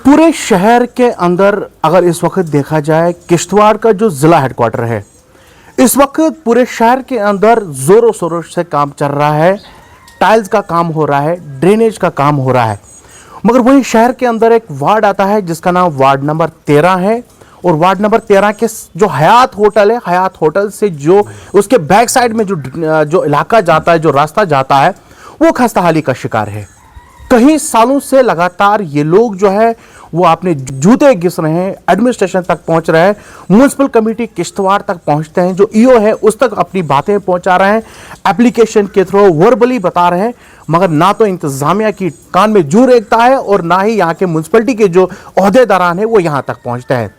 पूरे शहर के अंदर अगर इस वक्त देखा जाए किश्तवाड़ का जो ज़िला हेडक्वार्टर है, इस वक्त पूरे शहर के अंदर ज़ोरों शोरों से काम चल रहा है। टाइल्स का काम हो रहा है, ड्रेनेज का काम हो रहा है। मगर वहीं शहर के अंदर एक वार्ड आता है जिसका नाम वार्ड नंबर 13 है। और वार्ड नंबर 13 के जो हयात होटल है, हयात होटल से जो उसके बैक साइड में जो इलाका जाता है, जो रास्ता जाता है, वो खस्ताहाली का शिकार है। कई सालों से लगातार ये लोग जो है वो अपने जूते घिस रहे हैं, एडमिनिस्ट्रेशन तक पहुंच रहे हैं, म्युनिसिपल कमेटी किश्तवाड़ तक पहुंचते हैं, जो ईओ है उस तक अपनी बातें पहुंचा रहे हैं, एप्लीकेशन के थ्रू वर्बली बता रहे हैं। मगर ना तो इंतजामिया की कान में जू रेखता है और ना ही यहाँ के म्युनिसिपलिटी के जो ओहदेदारान है वो यहाँ तक पहुंचते हैं।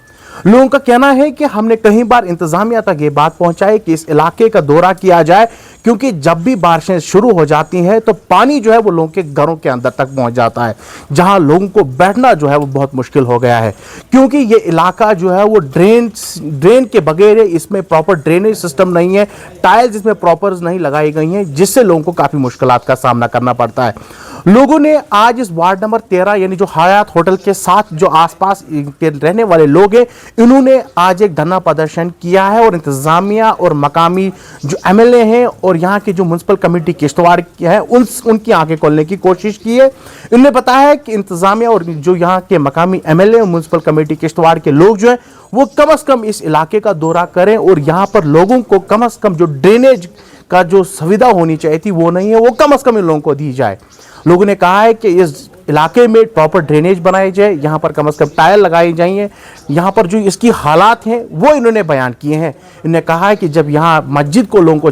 लोगों का कहना है कि हमने कई बार इंतजामिया तक ये बात पहुंचाई कि इस इलाके का दौरा किया जाए, क्योंकि जब भी बारिशें शुरू हो जाती हैं तो पानी जो है वो लोगों के घरों के अंदर तक पहुंच जाता है, जहां लोगों को बैठना जो है वो बहुत मुश्किल हो गया है। क्योंकि ये इलाका जो है वो ड्रेन के बगैर है, इसमें प्रॉपर ड्रेनेज सिस्टम नहीं है, टाइल्स इसमें प्रॉपर नहीं लगाई गई हैं, जिससे लोगों को काफ़ी मुश्किलात का सामना करना पड़ता है। लोगों ने आज इस वार्ड नंबर 13 यानी जो हयात होटल के साथ जो आसपास के रहने वाले लोग हैं, इन्होंने आज एक धरना प्रदर्शन किया है और इंतजामिया और मकामी जो एमएलए हैं और यहाँ की जो म्युनिसिपल कमेटी किश्तवाड़ की है उनकी आंखें खोलने की कोशिश की है। इन्होंने बताया है कि इंतजामिया और जो यहाँ के मकामी एमएलए और म्युनिसिपल कमेटी किश्तवाड़ के लोग जो है वो कम से कम इस इलाके का दौरा करें और यहाँ पर लोगों को कम से कम जो ड्रेनेज का जो सुविधा होनी चाहिए थी वो नहीं है, वो कम से कम इन लोगों को दी जाए। लोगों ने कहा है कि इस इलाके में प्रॉपर ड्रेनेज बनाई जाए, यहाँ पर कम से कम टायर लगाई जाइए, यहाँ पर जो इसकी हालात हैं वो इन्होंने बयान किए हैं। इन्होंने कहा है कि जब यहाँ मस्जिद को लोगों को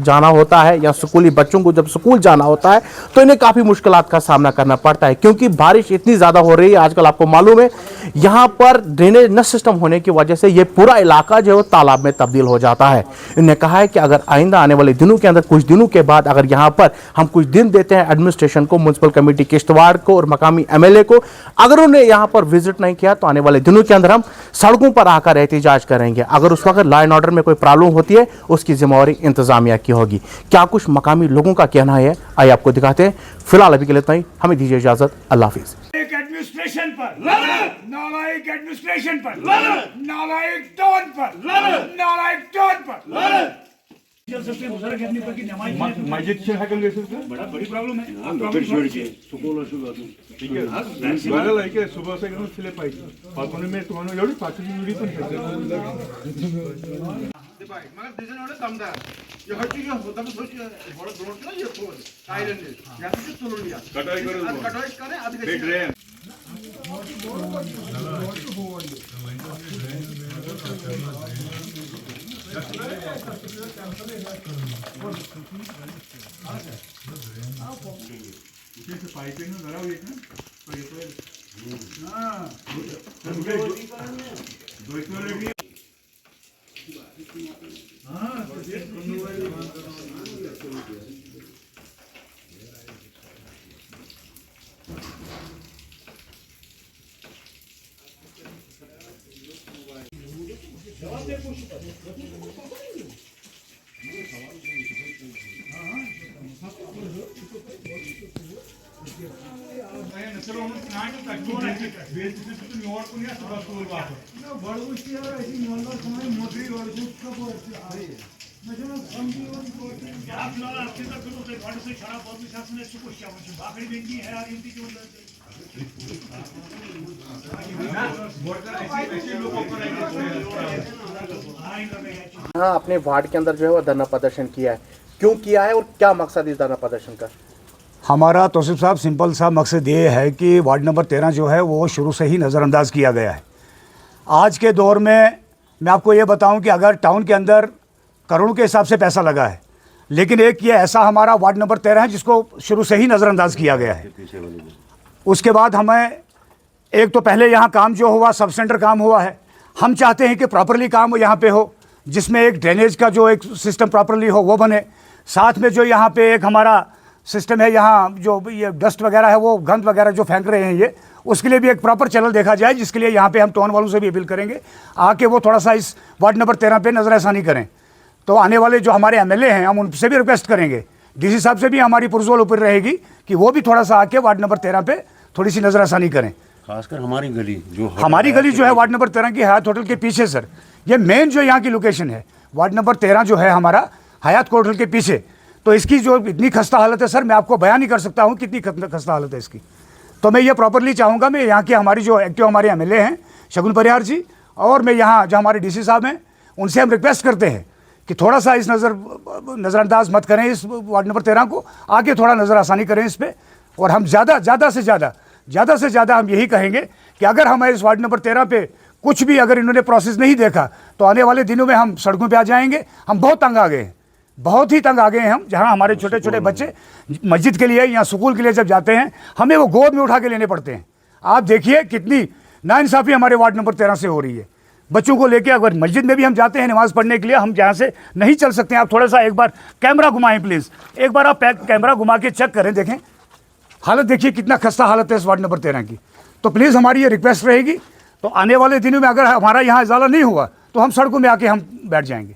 जाना होता है या स्कूली बच्चों को जब स्कूल जाना होता है तो इन्हें काफ़ी मुश्किलात का सामना करना पड़ता है, क्योंकि बारिश इतनी ज़्यादा हो रही है आजकल। आपको मालूम है यहाँ पर ड्रेनेज न सिस्टम होने की वजह से ये पूरा इलाका जो है वो तालाब में तब्दील हो जाता है। इन्होंने कहा है कि अगर आइंदा आने वाले दिनों के अंदर, कुछ दिनों के बाद अगर यहाँ पर हम कुछ दिन देते हैं एडमिनिस्ट्रेशन को, म्युनिसिपल कमेटी किश्तवाड़ को और मकामी एमएलए को, अगर उन्होंने यहां पर विजिट नहीं किया तो आने वाले दिनों के अंदर हम सड़कों पर आकर एहतजाज करेंगे। अगर उस वक्त लॉ एंड ऑर्डर में कोई प्रॉब्लम होती है उसकी जिम्मेवारी इंतजामिया की होगी। क्या कुछ मकामी लोगों का कहना है, आइए आपको दिखाते हैं। फिलहाल अभी के लिए इतना ही, हमें दीजिए इजाजत। अल्लाह हाफिज। एडमिनिस्ट्रेशन पर नालायक एडमिनिस्ट्रेशन पर नालायक टोन पर नालायक टोन पर मस्जिद से हकल गए सर बड़ा बड़ी प्रॉब्लम है। ठीक है बघा लाइक सुबह से एकदम स्लिप आई पाकोने में तुम्हारे एवढी पाचवी जुडी पण मगर दिसन एवढं दमदार ये हटची जो होता तो सोच बड़ा ग्रोथ ना ये फोन आयरन ने याचं ते तोडून लिया कटाई करो कटाई करे आधी बिग ड्रेन उसे पाइपिंग में भरा हुआ है ना, तो ये तो हां दो इसमें लगी हां तो ये हाँ, अपने वार्ड के अंदर जो है वो धरना प्रदर्शन किया है। क्यों किया है और क्या मकसद इस धरना प्रदर्शन का? हमारा तौसीफ साहब सिंपल सा मकसद ये है कि वार्ड नंबर 13 जो है वो शुरू से ही नज़रअंदाज किया गया है। आज के दौर में मैं आपको ये बताऊं कि अगर टाउन के अंदर करोड़ों के हिसाब से पैसा लगा है, लेकिन एक ये ऐसा हमारा वार्ड नंबर 13 है जिसको शुरू से ही नज़रअंदाज किया गया है। उसके बाद हमें एक तो पहले यहाँ काम जो हुआ सब सेंटर काम हुआ है, हम चाहते हैं कि प्रॉपरली काम यहाँ पे हो, जिसमें एक ड्रेनेज का जो एक सिस्टम प्रॉपरली हो वो बने। साथ में जो यहाँ पे एक हमारा सिस्टम है, यहाँ जो ये डस्ट वगैरह है वो गंद वगैरह जो फेंक रहे हैं ये, उसके लिए भी एक प्रॉपर चैनल देखा जाए, जिसके लिए यहाँ पे हम टाउन वालों से भी अपील करेंगे आके वो थोड़ा सा इस वार्ड नंबर 13 पे नज़रसानी करें। तो आने वाले जो हमारे एमएलए हैं हम उनसे भी रिक्वेस्ट करेंगे, डीसी साहब से भी हमारी पुरजोर अपील रहेगी कि वो भी थोड़ा सा आके वार्ड नंबर 13 पे थोड़ी सी नज़रसानी करें। खासकर हमारी गली जो हमारी गली जो है वार्ड नंबर 13 की हयात होटल के पीछे सर, ये मेन जो यहाँ की लोकेशन है वार्ड नंबर 13 जो है हमारा हयात होटल के पीछे। तो इसकी जो इतनी खस्ता हालत है सर, मैं आपको बयान नहीं कर सकता हूँ कितनी खस्ता हालत है इसकी। तो मैं ये प्रॉपरली चाहूँगा, मैं यहाँ के हमारी जो एक्टिव हमारे एमएलए हैं शगुन परिहार जी, और मैं यहाँ जो हमारे डीसी साहब हैं उनसे हम रिक्वेस्ट करते हैं कि थोड़ा सा इस नज़रअंदाज मत करें इस वार्ड नंबर 13 को, आगे थोड़ा नज़र आसानी करें इस पर। और हम ज़्यादा से ज़्यादा हम यही कहेंगे कि अगर हमारे इस वार्ड नंबर 13 पे कुछ भी अगर इन्होंने प्रोसेस नहीं देखा तो आने वाले दिनों में हम सड़कों पे आ जाएंगे। हम बहुत तंग आ गए हैं, बहुत ही तंग आ गए हैं हम, जहाँ हमारे छोटे छोटे बच्चे मस्जिद के लिए या स्कूल के लिए जब जाते हैं हमें वो गोद में उठा के लेने पड़ते हैं। आप देखिए कितनी नाइंसाफ़ी हमारे वार्ड नंबर 13 से हो रही है। बच्चों को लेके अगर मस्जिद में भी हम जाते हैं नमाज़ पढ़ने के लिए, हम जहाँ से नहीं चल सकते हैं, आप थोड़ा सा एक बार कैमरा घुमाएं प्लीज़, एक बार आप कैमरा घुमा के चेक करें, देखें हालत, देखिए कितना खस्ता हालत है इस वार्ड नंबर 13 की। तो प्लीज़ हमारी ये रिक्वेस्ट रहेगी, तो आने वाले दिनों में अगर हमारा यहाँ इजाला नहीं हुआ तो हम सड़कों में आके हम बैठ जाएंगे।